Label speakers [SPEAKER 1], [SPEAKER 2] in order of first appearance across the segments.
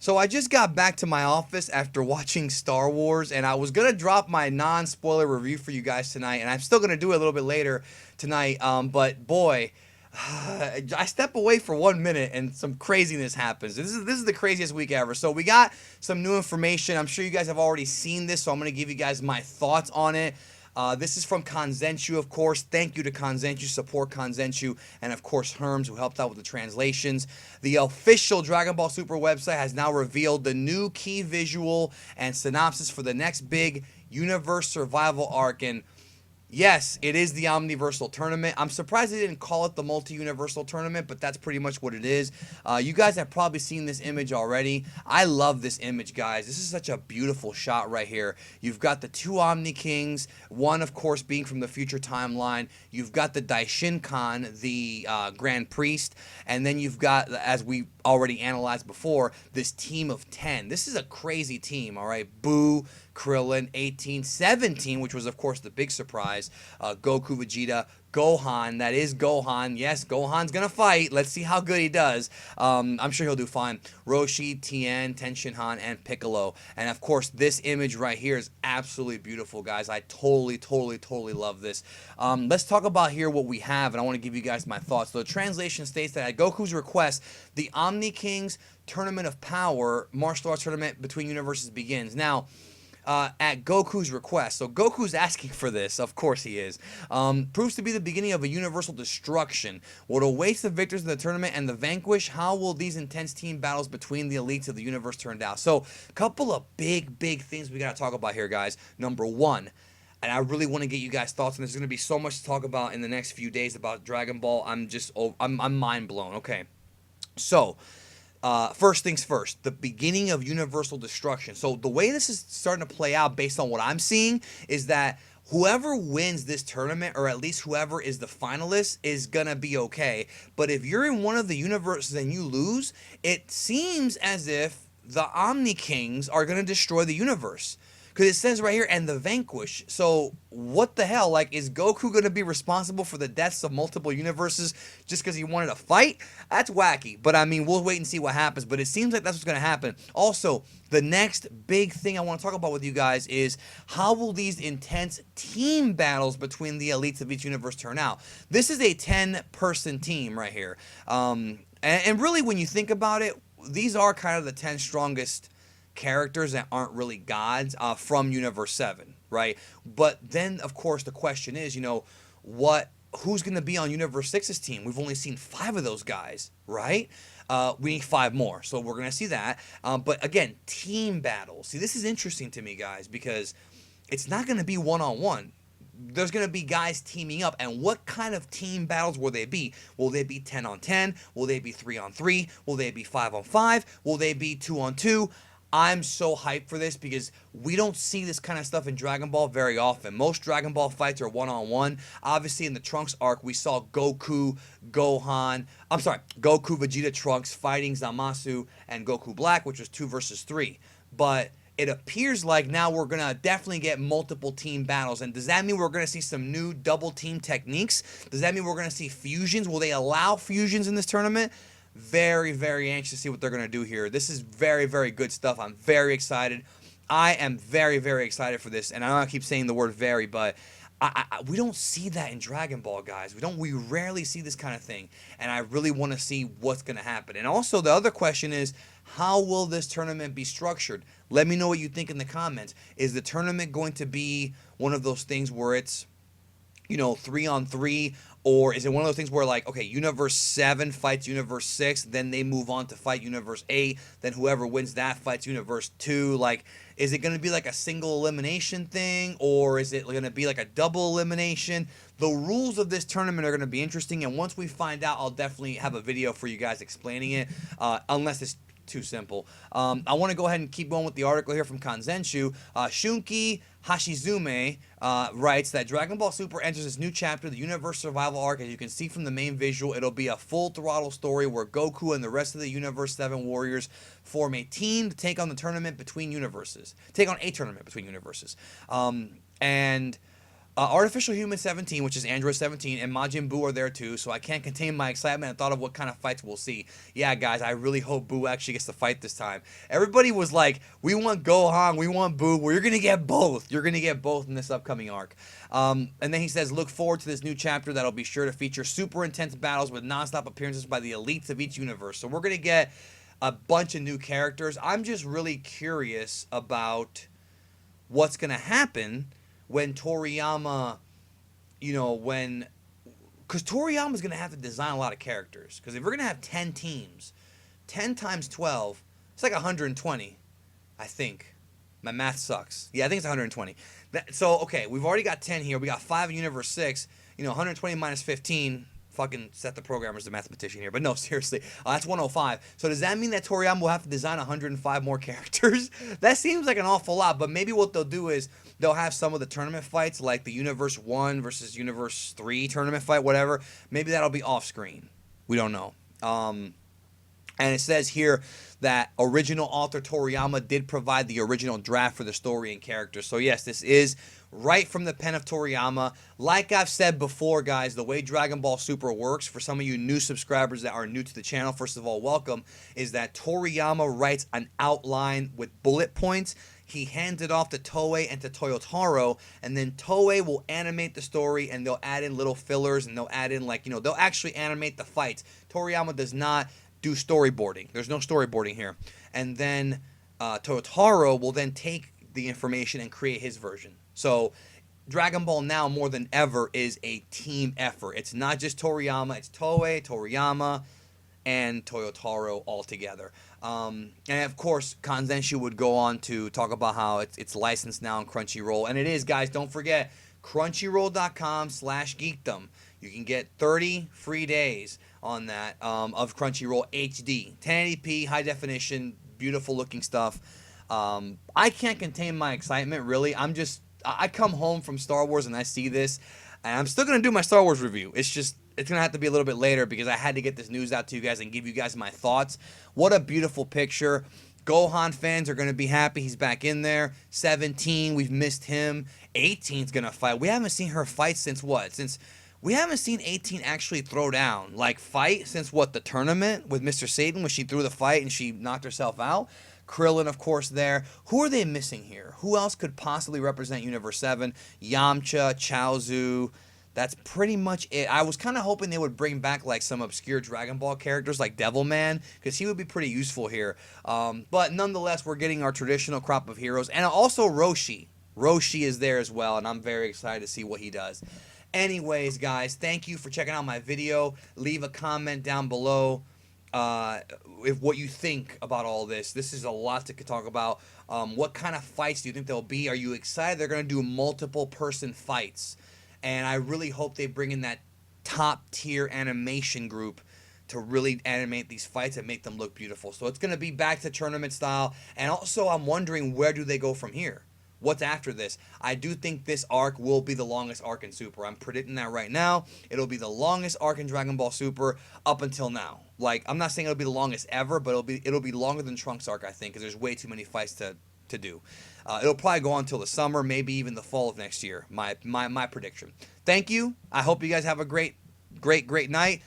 [SPEAKER 1] So I just got back to my office after watching Star Wars, and I was gonna drop my non-spoiler review for you guys tonight, and I'm still gonna do it a little bit later tonight. But boy, I step away for 1 minute and some craziness happens. This is the craziest week ever. So we got some new information. I'm sure you guys have already seen this, so I'm gonna give you guys my thoughts on it. This is from Kanzenshuu, of course. Thank you to Kanzenshuu, support Kanzenshuu, and of course Herms, who helped out with the translations. The official Dragon Ball Super website has now revealed the new key visual and synopsis for the next big Universe Survival arc, and yes, it is the Omniversal Tournament. I'm surprised they didn't call it the Multi-Universal Tournament, but that's pretty much what it is. You guys have probably seen this image already. I love this image, guys. This is such a beautiful shot right here. You've got the two Omni Kings, one, of course, being from the future timeline. You've got the Daishinkan, the Grand Priest, and then you've got, as we already analyzed before, this team of 10. This is a crazy team, all right? Boo, Krillin, 18, 17, which was, of course, the big surprise. Goku, Vegeta, Gohan. That is Gohan. Yes, Gohan's going to fight. Let's see how good he does. I'm sure he'll do fine. Roshi, Tien, Tenshinhan, and Piccolo. And, of course, this image right here is absolutely beautiful, guys. I totally love this. Let's talk about here what we have, and I want to give you guys my thoughts. So the translation states that at Goku's request, the Omni Kings Tournament of Power martial arts tournament between universes begins. Now, at Goku's request. So Goku's asking for this, of course he is. Proves to be the beginning of a universal destruction. What awaits the victors in the tournament and the vanquished? How will these intense team battles between the elites of the universe turn out? So, a couple of big things we got to talk about here, guys. Number one, and I really want to get you guys' thoughts, and there's going to be so much to talk about in the next few days about Dragon Ball. I'm mind blown. Okay, so first things first, the beginning of universal destruction. So the way this is starting to play out based on what I'm seeing is that whoever wins this tournament, or at least whoever is the finalist, is gonna be okay. But if you're in one of the universes and you lose, it seems as if the Omni Kings are gonna destroy the universe. Because it says right here, and the vanquish. So, what the hell? Like, is Goku going to be responsible for the deaths of multiple universes just because he wanted to fight? That's wacky. But, I mean, we'll wait and see what happens. But it seems like that's what's going to happen. Also, the next big thing I want to talk about with you guys is how will these intense team battles between the elites of each universe turn out? This is a 10-person team right here. And really, when you think about it, these are kind of the 10 strongest characters that aren't really gods from Universe 7, right? But then, of course, the question is, who's going to be on Universe 6's team? We've only seen 5 of those guys, right? We need 5 more, so we're going to see that. But again, team battles. See, this is interesting to me, guys, because it's not going to be one-on-one. There's going to be guys teaming up, and what kind of team battles will they be? Will they be 10-on-10? Will they be 3-on-3? Will they be 5-on-5? Will they be 2-on-2? I'm so hyped for this because we don't see this kind of stuff in Dragon Ball very often. Most Dragon Ball fights are one-on-one. Obviously, in the Trunks arc, we saw Goku, Vegeta, Trunks fighting Zamasu and Goku Black, which was 2 versus 3. But it appears like now we're going to definitely get multiple team battles. And does that mean we're going to see some new double team techniques? Does that mean we're going to see fusions? Will they allow fusions in this tournament? Very anxious to see what they're going to do here. This is very good stuff. I'm very excited. I am very excited for this. And I know I keep saying the word very, but we don't see that in Dragon Ball, guys. We rarely see this kind of thing. And I really want to see what's going to happen. And also, the other question is, how will this tournament be structured? Let me know what you think in the comments. Is the tournament going to be one of those things where it's 3-on-3, or is it one of those things where, like, okay, Universe 7 fights Universe 6, then they move on to fight Universe 8, then whoever wins that fights Universe 2? Like, is it going to be like a single elimination thing, or is it going to be like a double elimination? The rules of this tournament are going to be interesting, and once we find out, I'll definitely have a video for you guys explaining it, unless it's too simple. I want to go ahead and keep going with the article here from Kanzenshuu. Shunki Hashizume writes that Dragon Ball Super enters this new chapter, the Universe Survival Arc. As you can see from the main visual, it'll be a full throttle story where Goku and the rest of the Universe 7 warriors form a team to take on a tournament between universes. And Artificial Human 17, which is Android 17, and Majin Buu are there too, so I can't contain my excitement and thought of what kind of fights we'll see. Yeah, guys, I really hope Buu actually gets to fight this time. Everybody was like, we want Gohan, we want Buu. Well, you're going to get both. You're going to get both in this upcoming arc. And then he says, look forward to this new chapter that'll be sure to feature super intense battles with non-stop appearances by the elites of each universe. So we're going to get a bunch of new characters. I'm just really curious about what's going to happen when Toriyama, because Toriyama's going to have to design a lot of characters. Because if we're going to have 10 teams, 10 times 12, it's like 120, I think. My math sucks. Yeah, I think it's 120. So, okay, we've already got 10 here. We got 5 in Universe 6. 120 minus 15. Fucking set the programmer's the mathematician here. But no, seriously. That's 105. So does that mean that Toriyama will have to design 105 more characters? That seems like an awful lot. But maybe what they'll do is they'll have some of the tournament fights, like the Universe 1 versus Universe 3 tournament fight, whatever. Maybe that'll be off screen. We don't know. And it says here that original author Toriyama did provide the original draft for the story and characters. So yes, this is right from the pen of Toriyama. Like I've said before, guys, the way Dragon Ball Super works, for some of you new subscribers that are new to the channel, first of all, welcome, is that Toriyama writes an outline with bullet points. He hands it off to Toei and to Toyotaro, and then Toei will animate the story, and they'll add in little fillers, and they'll add in, they'll actually animate the fights. Toriyama does not do storyboarding. There's no storyboarding here. And then Toyotaro will then take the information and create his version. So Dragon Ball now more than ever is a team effort. It's not just Toriyama. It's Toei, Toriyama, and Toyotaro all together. And of course, Kanzenshuu would go on to talk about how it's licensed now on Crunchyroll. And it is, guys. Don't forget, crunchyroll.com/geekdom. You can get 30 free days on that of Crunchyroll HD. 1080p, high definition, beautiful looking stuff. I can't contain my excitement, really. I come home from Star Wars and I see this, and I'm still going to do my Star Wars review. It's going to have to be a little bit later because I had to get this news out to you guys and give you guys my thoughts. What a beautiful picture. Gohan fans are going to be happy. He's back in there. 17, we've missed him. 18's going to fight. We haven't seen her fight since what? We haven't seen 18 actually throw down, fight since what, the tournament with Mr. Satan when she threw the fight and she knocked herself out. Krillin, of course, there. Who are they missing here? Who else could possibly represent Universe 7? Yamcha, Chaozu. That's pretty much it. I was kind of hoping they would bring back some obscure Dragon Ball characters like Devilman, because he would be pretty useful here. But nonetheless, we're getting our traditional crop of heroes. And also Roshi. Roshi is there as well, and I'm very excited to see what he does. Anyways, guys, thank you for checking out my video. Leave a comment down below what you think about all this. This is a lot to talk about. What kind of fights do you think there'll be? Are you excited they're going to do multiple person fights? And I really hope they bring in that top tier animation group to really animate these fights and make them look beautiful. So it's going to be back to tournament style. And also, I'm wondering, where do they go from here? What's after this? I do think this arc will be the longest arc in Super. I'm predicting that right now. It'll be the longest arc in Dragon Ball Super up until now. I'm not saying it'll be the longest ever, but it'll be longer than Trunks arc, I think, because there's way too many fights to do. It'll probably go on until the summer, maybe even the fall of next year. My prediction. Thank you. I hope you guys have a great night.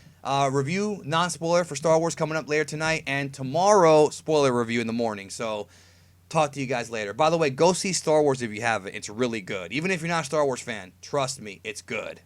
[SPEAKER 1] Review, non-spoiler for Star Wars coming up later tonight, and tomorrow, spoiler review in the morning. So talk to you guys later. By the way, go see Star Wars if you haven't. It's really good. Even if you're not a Star Wars fan, trust me, it's good.